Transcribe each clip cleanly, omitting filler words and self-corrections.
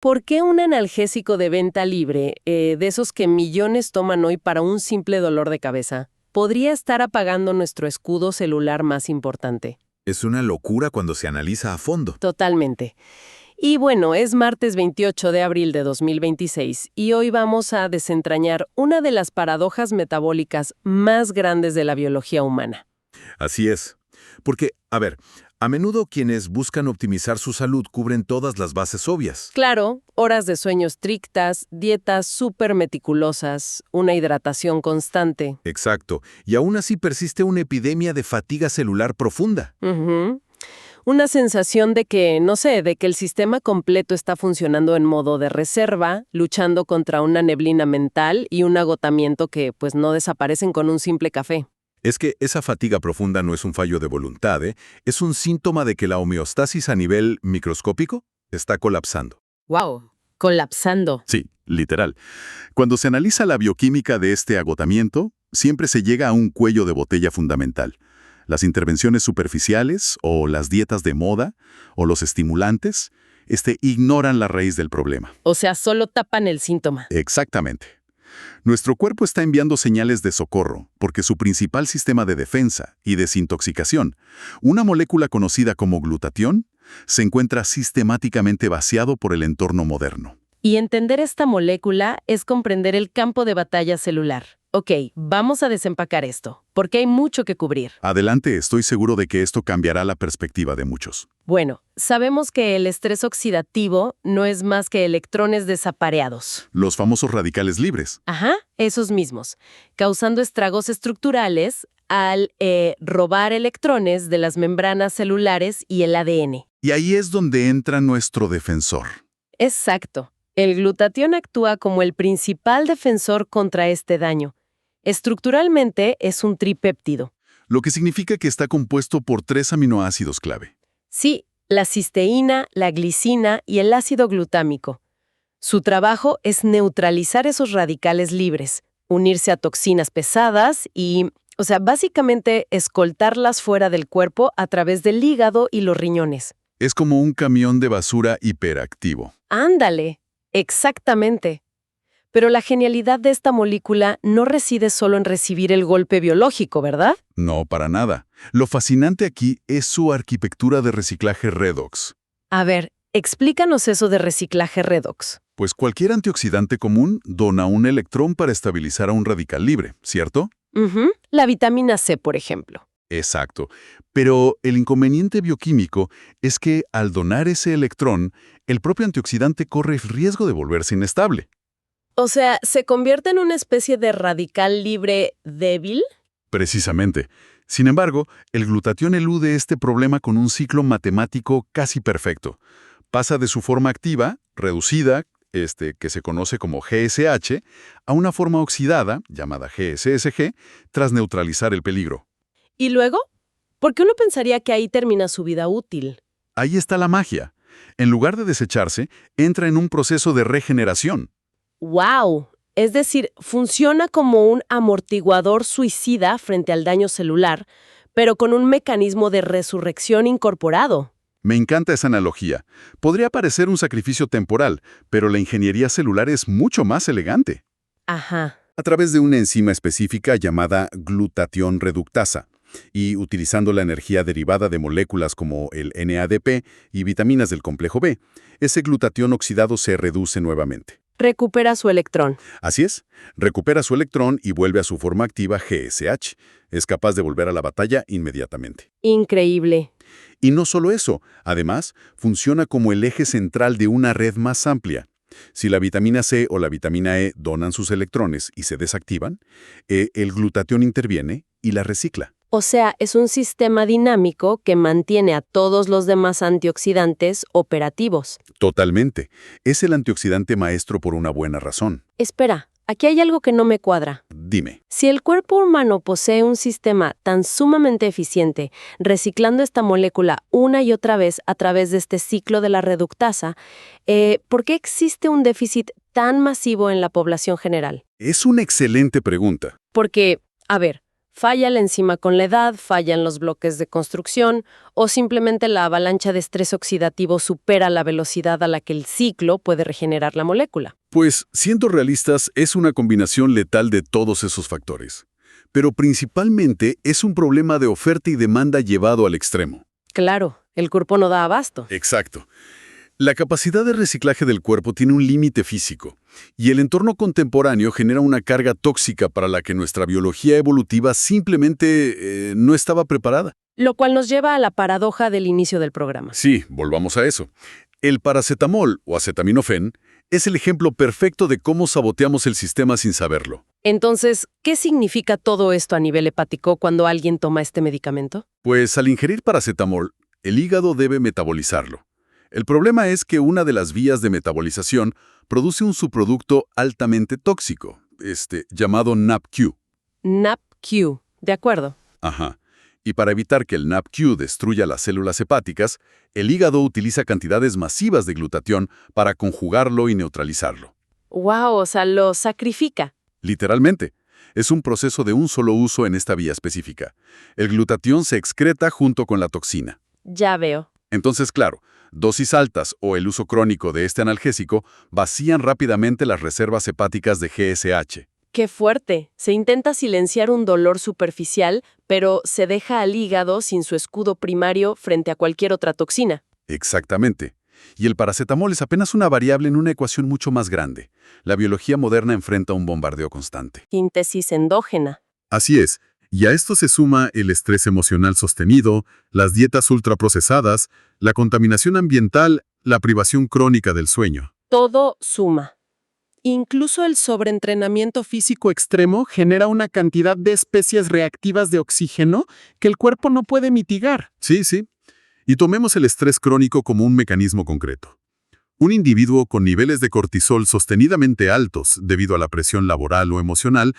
¿Por qué un analgésico de venta libre, de esos que millones toman hoy para un simple dolor de cabeza, podría estar apagando nuestro escudo celular más importante? Es una locura cuando se analiza a fondo. Totalmente. Y bueno, es martes 28 de abril de 2026 y hoy vamos a desentrañar una de las paradojas metabólicas más grandes de la biología humana. Así es. Porque, a menudo quienes buscan optimizar su salud cubren todas las bases obvias. Claro, horas de sueño estrictas, dietas súper meticulosas, una hidratación constante. Exacto. Y aún así persiste una epidemia de fatiga celular profunda. Ujú. Una sensación de que, no sé, de que el sistema completo está funcionando en modo de reserva, luchando contra una neblina mental y un agotamiento que, pues, no desaparecen con un simple café. Es que esa fatiga profunda no es un fallo de voluntad, ¿eh? Es un síntoma de que la homeostasis a nivel microscópico está colapsando. ¡Wow! Colapsando. Sí, literal. Cuando se analiza la bioquímica de este agotamiento, siempre se llega a un cuello de botella fundamental. Las intervenciones superficiales, o las dietas de moda, o los estimulantes, ignoran la raíz del problema. O sea, solo tapan el síntoma. Exactamente. Nuestro cuerpo está enviando señales de socorro porque su principal sistema de defensa y desintoxicación, una molécula conocida como glutatión, se encuentra sistemáticamente vaciado por el entorno moderno. Y entender esta molécula es comprender el campo de batalla celular. Ok, vamos a desempacar esto, porque hay mucho que cubrir. Adelante, estoy seguro de que esto cambiará la perspectiva de muchos. Bueno, sabemos que el estrés oxidativo no es más que electrones desapareados. Los famosos radicales libres. Ajá, esos mismos, causando estragos estructurales al robar electrones de las membranas celulares y el ADN. Y ahí es donde entra nuestro defensor. Exacto. El glutatión actúa como el principal defensor contra este daño. Estructuralmente es un tripéptido. Lo que significa que está compuesto por 3 aminoácidos clave. Sí, la cisteína, la glicina y el ácido glutámico. Su trabajo es neutralizar esos radicales libres, unirse a toxinas pesadas y, básicamente escoltarlas fuera del cuerpo a través del hígado y los riñones. Es como un camión de basura hiperactivo. ¡Ándale! Exactamente. Pero la genialidad de esta molécula no reside solo en recibir el golpe biológico, ¿verdad? No, para nada. Lo fascinante aquí es su arquitectura de reciclaje redox. A ver, explícanos eso de reciclaje redox. Pues cualquier antioxidante común dona un electrón para estabilizar a un radical libre, ¿cierto? La vitamina C, por ejemplo. Exacto. Pero el inconveniente bioquímico es que al donar ese electrón, el propio antioxidante corre el riesgo de volverse inestable. O sea, ¿se convierte en una especie de radical libre débil? Precisamente. Sin embargo, el glutatión elude este problema con un ciclo matemático casi perfecto. Pasa de su forma activa, reducida, que se conoce como GSH, a una forma oxidada, llamada GSSG, tras neutralizar el peligro. ¿Y luego? Porque uno pensaría que ahí termina su vida útil. Ahí está la magia. En lugar de desecharse, entra en un proceso de regeneración. ¡Wow! Es decir, funciona como un amortiguador suicida frente al daño celular, pero con un mecanismo de resurrección incorporado. Me encanta esa analogía. Podría parecer un sacrificio temporal, pero la ingeniería celular es mucho más elegante. Ajá. A través de una enzima específica llamada glutatión reductasa, y utilizando la energía derivada de moléculas como el NADP y vitaminas del complejo B, ese glutatión oxidado se reduce nuevamente. Recupera su electrón. Así es, recupera su electrón y vuelve a su forma activa GSH. Es capaz de volver a la batalla inmediatamente. Increíble. Y no solo eso, además, funciona como el eje central de una red más amplia. Si la vitamina C o la vitamina E donan sus electrones y se desactivan, el glutatión interviene y la recicla. O sea, es un sistema dinámico que mantiene a todos los demás antioxidantes operativos. Totalmente. Es el antioxidante maestro por una buena razón. Espera, aquí hay algo que no me cuadra. Dime. Si el cuerpo humano posee un sistema tan sumamente eficiente, reciclando esta molécula una y otra vez a través de este ciclo de la reductasa, ¿por qué existe un déficit tan masivo en la población general? Es una excelente pregunta. Porque, a ver, Falla la enzima con la edad, fallan los bloques de construcción o simplemente la avalancha de estrés oxidativo supera la velocidad a la que el ciclo puede regenerar la molécula. Pues, siendo realistas, es una combinación letal de todos esos factores. Pero principalmente es un problema de oferta y demanda llevado al extremo. Claro, el cuerpo no da abasto. Exacto. La capacidad de reciclaje del cuerpo tiene un límite físico, y el entorno contemporáneo genera una carga tóxica para la que nuestra biología evolutiva simplemente no estaba preparada. Lo cual nos lleva a la paradoja del inicio del programa. Sí, volvamos a eso. El paracetamol o acetaminofén es el ejemplo perfecto de cómo saboteamos el sistema sin saberlo. Entonces, ¿qué significa todo esto a nivel hepático cuando alguien toma este medicamento? Pues al ingerir paracetamol, el hígado debe metabolizarlo. El problema es que una de las vías de metabolización produce un subproducto altamente tóxico, llamado NAPQ. NAPQ, de acuerdo. Ajá. Y para evitar que el NAPQ destruya las células hepáticas, el hígado utiliza cantidades masivas de glutatión para conjugarlo y neutralizarlo. Wow, o sea, lo sacrifica. Literalmente. Es un proceso de un solo uso en esta vía específica. El glutatión se excreta junto con la toxina. Ya veo. Entonces, claro, dosis altas o el uso crónico de este analgésico vacían rápidamente las reservas hepáticas de GSH. ¡Qué fuerte! Se intenta silenciar un dolor superficial, pero se deja al hígado sin su escudo primario frente a cualquier otra toxina. Exactamente. Y el paracetamol es apenas una variable en una ecuación mucho más grande. La biología moderna enfrenta un bombardeo constante. Síntesis endógena. Así es. Y a esto se suma el estrés emocional sostenido, las dietas ultraprocesadas, la contaminación ambiental, la privación crónica del sueño. Todo suma. Incluso el sobreentrenamiento físico extremo genera una cantidad de especies reactivas de oxígeno que el cuerpo no puede mitigar. Sí, sí. Y tomemos el estrés crónico como un mecanismo concreto. Un individuo con niveles de cortisol sostenidamente altos debido a la presión laboral o emocional,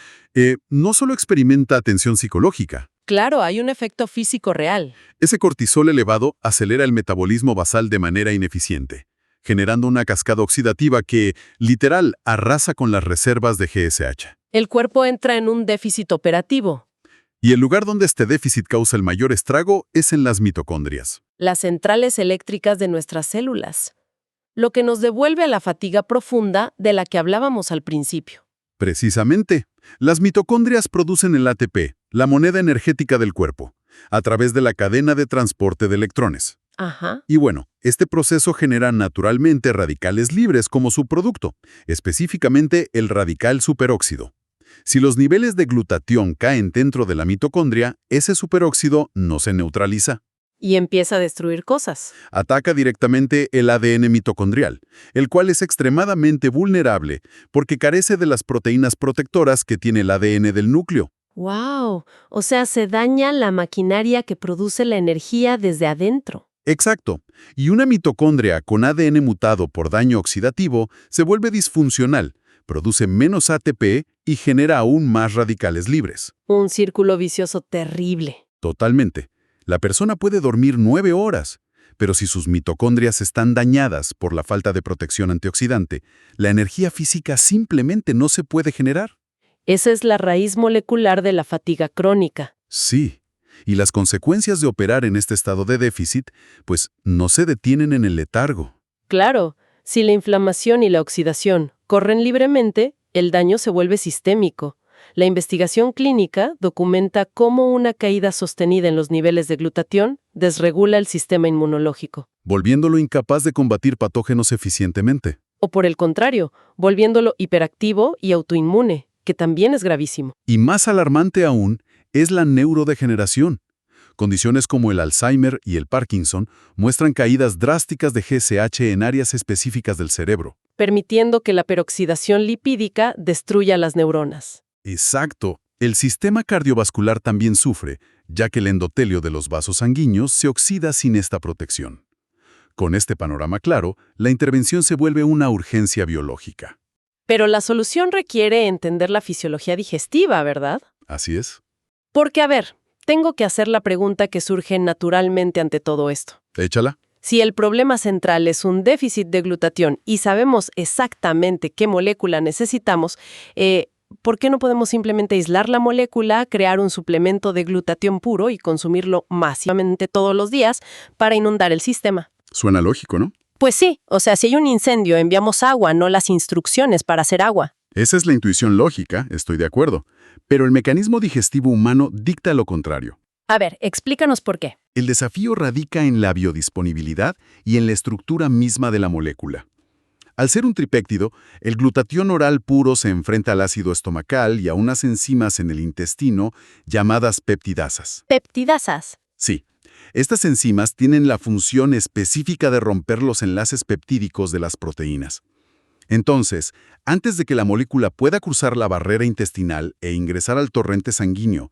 no solo experimenta tensión psicológica. Claro, hay un efecto físico real. Ese cortisol elevado acelera el metabolismo basal de manera ineficiente, generando una cascada oxidativa que, literal, arrasa con las reservas de GSH. El cuerpo entra en un déficit operativo. Y el lugar donde este déficit causa el mayor estrago es en las mitocondrias. Las centrales eléctricas de nuestras células. Lo que nos devuelve a la fatiga profunda de la que hablábamos al principio. Precisamente, las mitocondrias producen el ATP, la moneda energética del cuerpo, a través de la cadena de transporte de electrones. Ajá. Y bueno, este proceso genera naturalmente radicales libres como subproducto, específicamente el radical superóxido. Si los niveles de glutatión caen dentro de la mitocondria, ese superóxido no se neutraliza. Y empieza a destruir cosas. Ataca directamente el ADN mitocondrial, el cual es extremadamente vulnerable porque carece de las proteínas protectoras que tiene el ADN del núcleo. ¡Wow! O sea, se daña la maquinaria que produce la energía desde adentro. Exacto. Y una mitocondria con ADN mutado por daño oxidativo se vuelve disfuncional, produce menos ATP y genera aún más radicales libres. Un círculo vicioso terrible. Totalmente. La persona puede dormir 9 horas, pero si sus mitocondrias están dañadas por la falta de protección antioxidante, la energía física simplemente no se puede generar. Esa es la raíz molecular de la fatiga crónica. Sí, y las consecuencias de operar en este estado de déficit, pues no se detienen en el letargo. Claro, si la inflamación y la oxidación corren libremente, el daño se vuelve sistémico. La investigación clínica documenta cómo una caída sostenida en los niveles de glutatión desregula el sistema inmunológico. Volviéndolo incapaz de combatir patógenos eficientemente. O por el contrario, volviéndolo hiperactivo y autoinmune, que también es gravísimo. Y más alarmante aún es la neurodegeneración. Condiciones como el Alzheimer y el Parkinson muestran caídas drásticas de GSH en áreas específicas del cerebro. Permitiendo que la peroxidación lipídica destruya las neuronas. Exacto. El sistema cardiovascular también sufre, ya que el endotelio de los vasos sanguíneos se oxida sin esta protección. Con este panorama claro, la intervención se vuelve una urgencia biológica. Pero la solución requiere entender la fisiología digestiva, ¿verdad? Así es. Porque, a ver, tengo que hacer la pregunta que surge naturalmente ante todo esto. Échala. Si el problema central es un déficit de glutatión y sabemos exactamente qué molécula necesitamos, ¿por qué no podemos simplemente aislar la molécula, crear un suplemento de glutatión puro y consumirlo masivamente todos los días para inundar el sistema? Suena lógico, ¿no? Pues sí, o sea, si hay un incendio, enviamos agua, no las instrucciones para hacer agua. Esa es la intuición lógica, estoy de acuerdo. Pero el mecanismo digestivo humano dicta lo contrario. A ver, explícanos por qué. El desafío radica en la biodisponibilidad y en la estructura misma de la molécula. Al ser un tripéptido, el glutatión oral puro se enfrenta al ácido estomacal y a unas enzimas en el intestino llamadas peptidasas. Peptidasas. Sí, estas enzimas tienen la función específica de romper los enlaces peptídicos de las proteínas. Entonces, antes de que la molécula pueda cruzar la barrera intestinal e ingresar al torrente sanguíneo,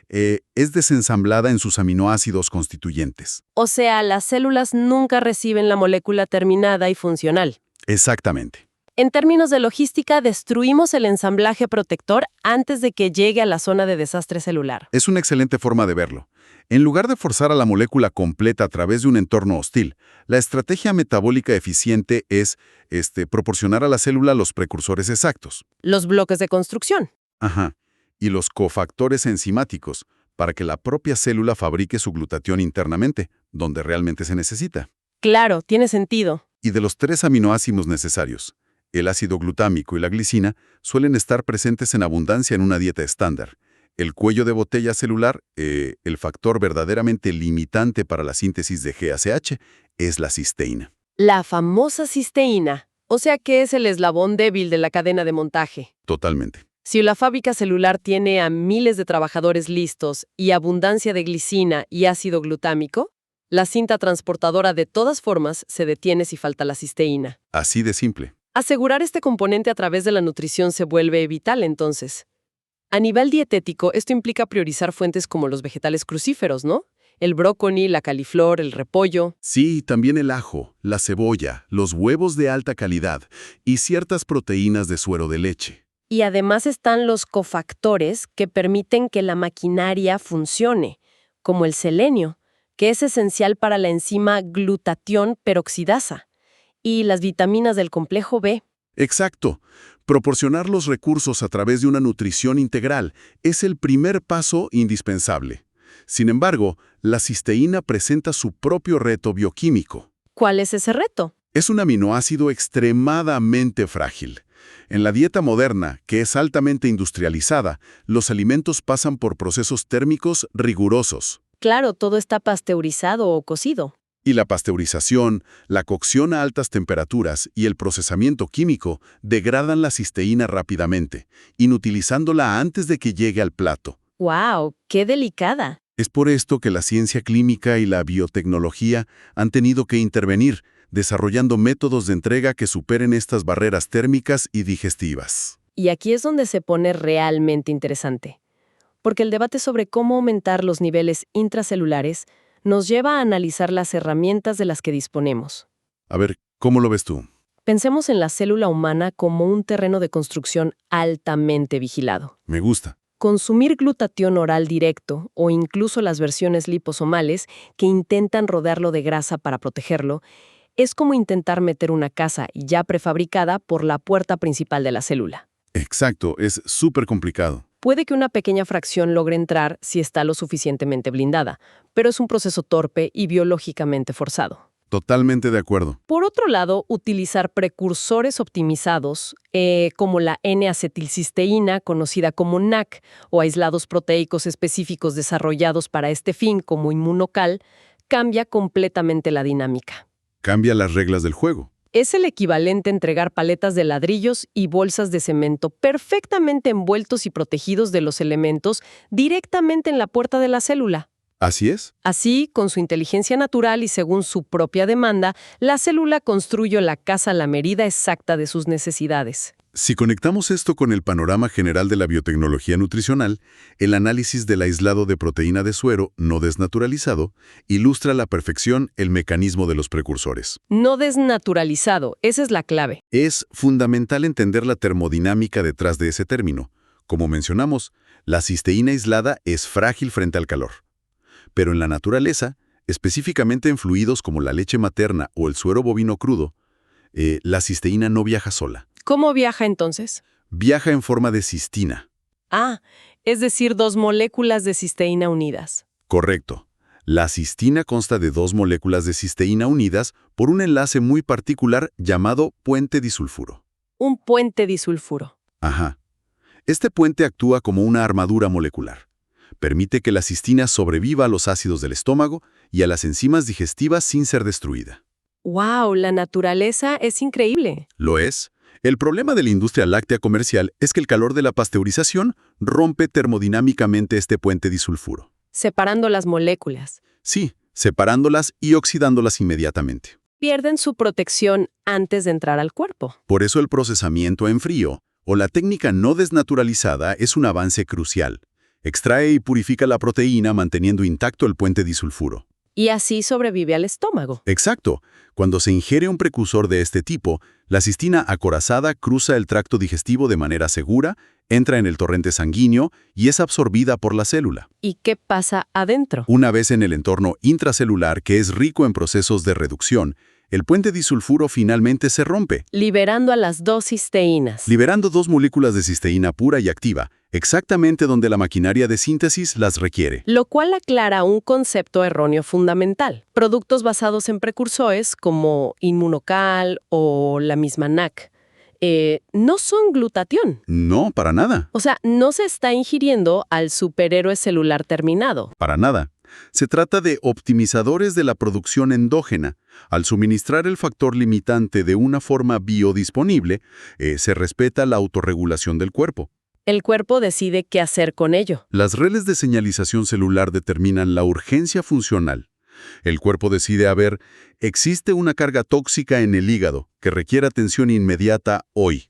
es desensamblada en sus aminoácidos constituyentes. O sea, las células nunca reciben la molécula terminada y funcional. Exactamente. En términos de logística, destruimos el ensamblaje protector antes de que llegue a la zona de desastre celular. Es una excelente forma de verlo. En lugar de forzar a la molécula completa a través de un entorno hostil, la estrategia metabólica eficiente es proporcionar a la célula los precursores exactos. Los bloques de construcción. Ajá. Y los cofactores enzimáticos, para que la propia célula fabrique su glutatión internamente, donde realmente se necesita. Claro, tiene sentido. Y de los 3 aminoácidos necesarios, el ácido glutámico y la glicina suelen estar presentes en abundancia en una dieta estándar. El cuello de botella celular, el factor verdaderamente limitante para la síntesis de GACH, es la cisteína. La famosa cisteína, o sea que es el eslabón débil de la cadena de montaje. Totalmente. Si la fábrica celular tiene a miles de trabajadores listos y abundancia de glicina y ácido glutámico, la cinta transportadora de todas formas se detiene si falta la cisteína. Así de simple. Asegurar este componente a través de la nutrición se vuelve vital, entonces. A nivel dietético, esto implica priorizar fuentes como los vegetales crucíferos, ¿no? El brócoli, la califlor, el repollo. Sí, también el ajo, la cebolla, los huevos de alta calidad y ciertas proteínas de suero de leche. Y además están los cofactores que permiten que la maquinaria funcione, como el selenio, que es esencial para la enzima glutatión peroxidasa, y las vitaminas del complejo B. Exacto. Proporcionar los recursos a través de una nutrición integral es el primer paso indispensable. Sin embargo, la cisteína presenta su propio reto bioquímico. ¿Cuál es ese reto? Es un aminoácido extremadamente frágil. En la dieta moderna, que es altamente industrializada, los alimentos pasan por procesos térmicos rigurosos. Claro, todo está pasteurizado o cocido. Y la pasteurización, la cocción a altas temperaturas y el procesamiento químico degradan la cisteína rápidamente, inutilizándola antes de que llegue al plato. ¡Wow! ¡Qué delicada! Es por esto que la ciencia clínica y la biotecnología han tenido que intervenir, desarrollando métodos de entrega que superen estas barreras térmicas y digestivas. Y aquí es donde se pone realmente interesante. Porque el debate sobre cómo aumentar los niveles intracelulares nos lleva a analizar las herramientas de las que disponemos. A ver, ¿cómo lo ves tú? Pensemos en la célula humana como un terreno de construcción altamente vigilado. Me gusta. Consumir glutatión oral directo o incluso las versiones liposomales que intentan rodearlo de grasa para protegerlo es como intentar meter una casa ya prefabricada por la puerta principal de la célula. Exacto, es súper complicado. Puede que una pequeña fracción logre entrar si está lo suficientemente blindada, pero es un proceso torpe y biológicamente forzado. Totalmente de acuerdo. Por otro lado, utilizar precursores optimizados, como la N-acetilcisteína, conocida como NAC, o aislados proteicos específicos desarrollados para este fin, como Inmunocal, cambia completamente la dinámica. Cambia las reglas del juego. Es el equivalente a entregar paletas de ladrillos y bolsas de cemento perfectamente envueltos y protegidos de los elementos directamente en la puerta de la célula. ¿Así es? Así, con su inteligencia natural y según su propia demanda, la célula construye la casa a la medida exacta de sus necesidades. Si conectamos esto con el panorama general de la biotecnología nutricional, el análisis del aislado de proteína de suero no desnaturalizado ilustra a la perfección el mecanismo de los precursores. No desnaturalizado, esa es la clave. Es fundamental entender la termodinámica detrás de ese término. Como mencionamos, la cisteína aislada es frágil frente al calor. Pero en la naturaleza, específicamente en fluidos como la leche materna o el suero bovino crudo, la cisteína no viaja sola. ¿Cómo viaja entonces? viaja en forma de cistina. Ah, es decir, dos moléculas de cisteína unidas. Correcto. La cistina consta de dos moléculas de cisteína unidas por un enlace muy particular llamado puente disulfuro. Un puente disulfuro. Ajá. Este puente actúa como una armadura molecular. Permite que la cistina sobreviva a los ácidos del estómago y a las enzimas digestivas sin ser destruida. ¡Wow! La naturaleza es increíble. ¿Lo es? El problema de la industria láctea comercial es que el calor de la pasteurización rompe termodinámicamente este puente disulfuro. Separando las moléculas. Sí, separándolas y oxidándolas inmediatamente. Pierden su protección antes de entrar al cuerpo. Por eso el procesamiento en frío, o la técnica no desnaturalizada, es un avance crucial. Extrae y purifica la proteína manteniendo intacto el puente disulfuro. Y así sobrevive al estómago. Exacto. Cuando se ingiere un precursor de este tipo, la cistina acorazada cruza el tracto digestivo de manera segura, entra en el torrente sanguíneo y es absorbida por la célula. ¿Y qué pasa adentro? Una vez en el entorno intracelular, que es rico en procesos de reducción, el puente disulfuro finalmente se rompe, Liberando a las dos cisteínas. liberando dos moléculas de cisteína pura y activa, exactamente donde la maquinaria de síntesis las requiere. Lo cual aclara un concepto erróneo fundamental. Productos basados en precursores como Inmunocal o la misma NAC no son glutatión. No, para nada, O sea, no se está ingiriendo al superhéroe celular terminado. para nada. Se trata de optimizadores de la producción endógena. Al suministrar el factor limitante de una forma biodisponible, se respeta la autorregulación del cuerpo. El cuerpo decide qué hacer con ello. Las redes de señalización celular determinan la urgencia funcional. El cuerpo decide, existe una carga tóxica en el hígado que requiere atención inmediata hoy.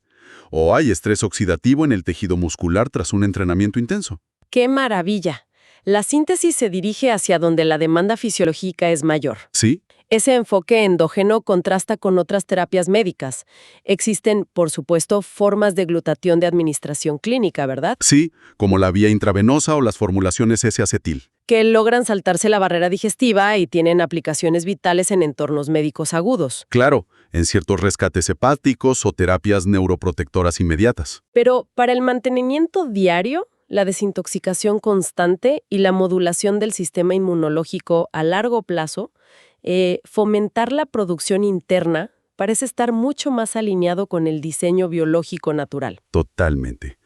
O hay estrés oxidativo en el tejido muscular tras un entrenamiento intenso. ¡Qué maravilla! La síntesis se dirige hacia donde la demanda fisiológica es mayor. ¿Sí? Ese enfoque endógeno contrasta con otras terapias médicas. Existen, por supuesto, formas de glutatión de administración clínica, ¿verdad? Sí, como la vía intravenosa o las formulaciones S-acetil. Que logran saltarse la barrera digestiva y tienen aplicaciones vitales en entornos médicos agudos. Claro, en ciertos rescates hepáticos o terapias neuroprotectoras inmediatas. Pero para el mantenimiento diario, la desintoxicación constante y la modulación del sistema inmunológico a largo plazo, fomentar la producción interna parece estar mucho más alineado con el diseño biológico natural. Totalmente.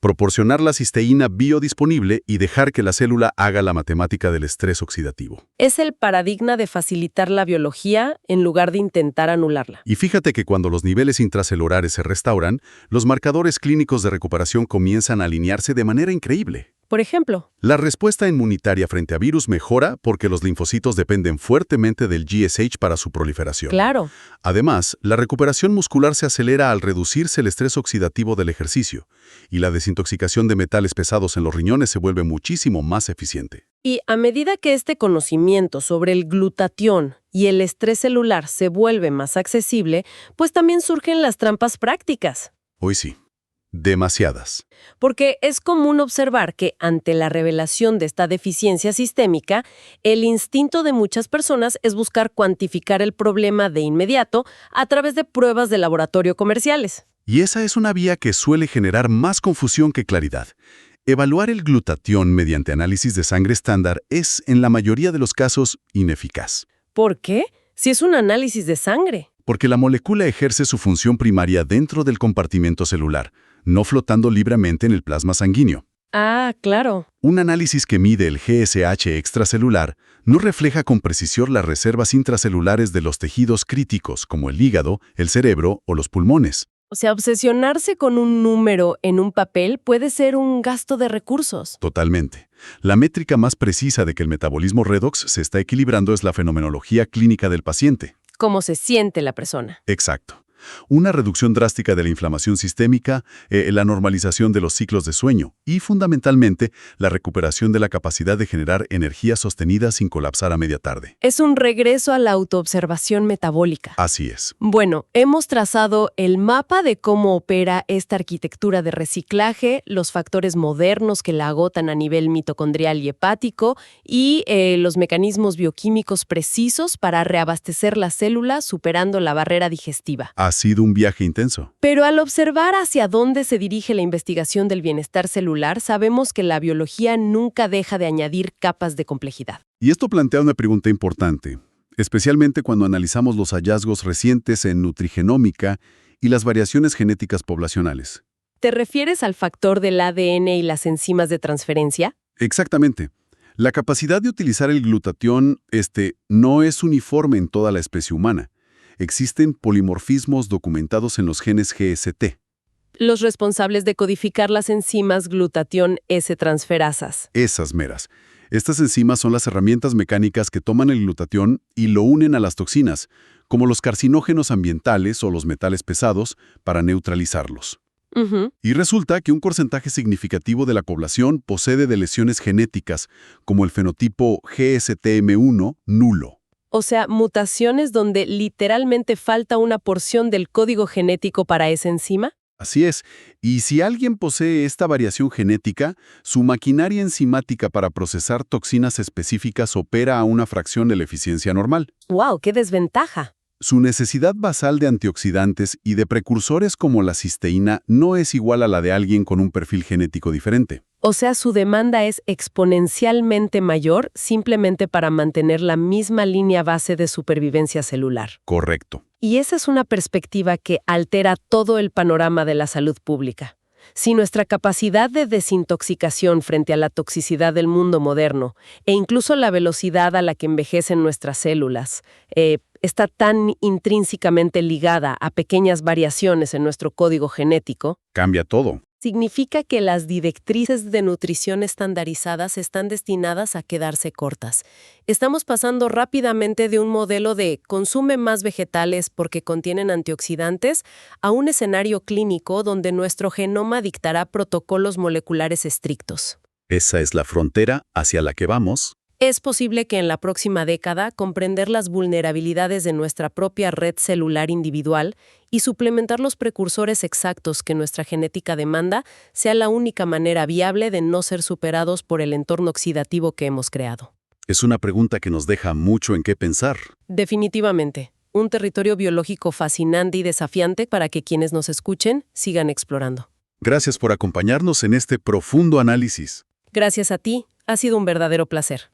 Proporcionar la cisteína biodisponible y dejar que la célula haga la matemática del estrés oxidativo. Es el paradigma de facilitar la biología en lugar de intentar anularla. Y fíjate que cuando los niveles intracelulares se restauran, los marcadores clínicos de recuperación comienzan a alinearse de manera increíble. Por ejemplo, La respuesta inmunitaria frente a virus mejora porque los linfocitos dependen fuertemente del GSH para su proliferación. claro, Además, la recuperación muscular se acelera al reducirse el estrés oxidativo del ejercicio, y la desintoxicación de metales pesados en los riñones se vuelve muchísimo más eficiente. y a medida que este conocimiento sobre el glutatión y el estrés celular se vuelve más accesible, pues también surgen las trampas prácticas. Hoy sí, demasiadas. Porque es común observar que ante la revelación de esta deficiencia sistémica, el instinto de muchas personas es buscar cuantificar el problema de inmediato a través de pruebas de laboratorio comerciales. Y esa es una vía que suele generar más confusión que claridad. Evaluar el glutatión mediante análisis de sangre estándar es, en la mayoría de los casos, ineficaz. ¿Por qué? Si es un análisis de sangre. Porque la molécula ejerce su función primaria dentro del compartimento celular, no flotando libremente en el plasma sanguíneo. Ah, claro. Un análisis que mide el GSH extracelular no refleja con precisión las reservas intracelulares de los tejidos críticos como el hígado, el cerebro o los pulmones. O sea, obsesionarse con un número en un papel puede ser un gasto de recursos. Totalmente. La métrica más precisa de que el metabolismo redox se está equilibrando es la fenomenología clínica del paciente. Cómo se siente la persona. Exacto. Una reducción drástica de la inflamación sistémica, la normalización de los ciclos de sueño y, fundamentalmente, la recuperación de la capacidad de generar energía sostenida sin colapsar a media tarde. Es un regreso a la autoobservación metabólica. Así es. Bueno, hemos trazado el mapa de cómo opera esta arquitectura de reciclaje, los factores modernos que la agotan a nivel mitocondrial y hepático y los mecanismos bioquímicos precisos para reabastecer la célula superando la barrera digestiva. Ha sido un viaje intenso. Pero al observar hacia dónde se dirige la investigación del bienestar celular, sabemos que la biología nunca deja de añadir capas de complejidad. Y esto plantea una pregunta importante, especialmente cuando analizamos los hallazgos recientes en nutrigenómica y las variaciones genéticas poblacionales. ¿Te refieres al factor del ADN y las enzimas de transferencia? Exactamente. La capacidad de utilizar el glutatión no es uniforme en toda la especie humana. Existen polimorfismos documentados en los genes GST. Los responsables de codificar las enzimas glutatión S-transferasas. Esas meras. Estas enzimas son las herramientas mecánicas que toman el glutatión y lo unen a las toxinas, como los carcinógenos ambientales o los metales pesados, para neutralizarlos. Y resulta que un porcentaje significativo de la población procede de lesiones genéticas, como el fenotipo GSTM1 nulo. O sea, mutaciones donde literalmente falta una porción del código genético para esa enzima. Así es, y si alguien posee esta variación genética, su maquinaria enzimática para procesar toxinas específicas opera a una fracción de la eficiencia normal. ¡Wow! ¡Qué desventaja! Su necesidad basal de antioxidantes y de precursores como la cisteína no es igual a la de alguien con un perfil genético diferente. O sea, su demanda es exponencialmente mayor simplemente para mantener la misma línea base de supervivencia celular. Correcto. Y esa es una perspectiva que altera todo el panorama de la salud pública. Si nuestra capacidad de desintoxicación frente a la toxicidad del mundo moderno e incluso la velocidad a la que envejecen nuestras células está tan intrínsecamente ligada a pequeñas variaciones en nuestro código genético, Cambia todo. significa que las directrices de nutrición estandarizadas están destinadas a quedarse cortas. Estamos pasando rápidamente de un modelo de consume más vegetales porque contienen antioxidantes a un escenario clínico donde nuestro genoma dictará protocolos moleculares estrictos. Esa es la frontera hacia la que vamos. Es posible que en la próxima década comprender las vulnerabilidades de nuestra propia red celular individual y suplementar los precursores exactos que nuestra genética demanda sea la única manera viable de no ser superados por el entorno oxidativo que hemos creado. Es una pregunta que nos deja mucho en qué pensar. Definitivamente, un territorio biológico fascinante y desafiante para que quienes nos escuchen sigan explorando. Gracias por acompañarnos en este profundo análisis. Gracias a ti, ha sido un verdadero placer.